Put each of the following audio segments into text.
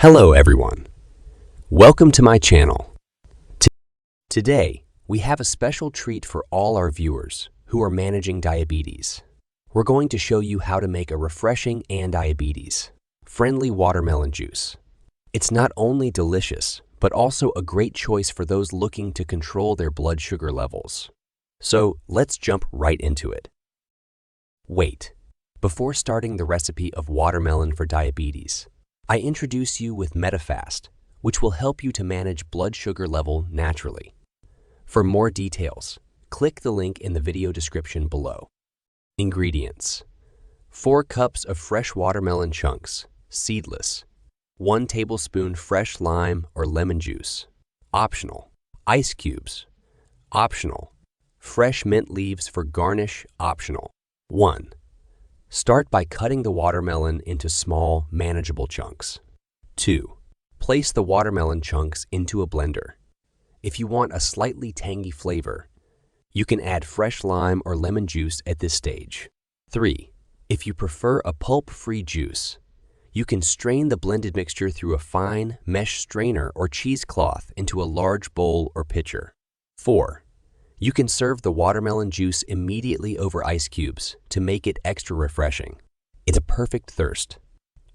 Hello everyone. Welcome to my channel. Today, we have a special treat for all our viewers who are managing diabetes. We're going to show you how to make a refreshing anti-diabetes-friendly watermelon juice. It's not only delicious, but also a great choice for those looking to control their blood sugar levels. So let's jump right into it. Wait, before starting the recipe of watermelon for diabetes, I introduce you with MetaFast, which will help you to manage blood sugar level naturally. For more details, click the link in the video description below. Ingredients: 4 cups of fresh watermelon chunks, seedless. 1 tablespoon fresh lime or lemon juice, optional. Ice cubes, optional. Fresh mint leaves for garnish, optional. 1. Start by cutting the watermelon into small, manageable chunks. 2. Place the watermelon chunks into a blender. If you want a slightly tangy flavor, you can add fresh lime or lemon juice at this stage. 3. If you prefer a pulp-free juice, you can strain the blended mixture through a fine mesh strainer or cheesecloth into a large bowl or pitcher. 4. You can serve the watermelon juice immediately over ice cubes to make it extra refreshing. It's a perfect thirst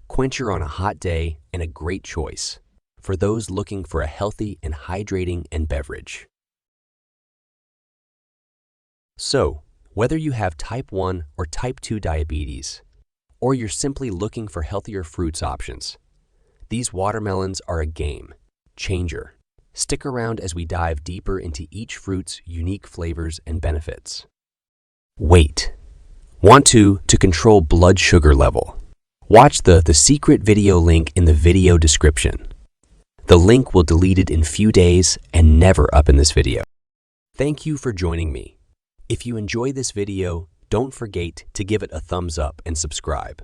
quencher on a hot day and a great choice for those looking for a healthy and hydrating beverage. So, whether you have type 1 or type 2 diabetes, or you're simply looking for healthier fruits options, these watermelons are a game changer. Stick around as we dive deeper into each fruit's unique flavors and benefits. Wait. Want to control blood sugar level? Watch the secret video link in the video description. The link will delete it in few days and never up in this video. Thank you for joining me. If you enjoy this video, don't forget to give it a thumbs up and subscribe.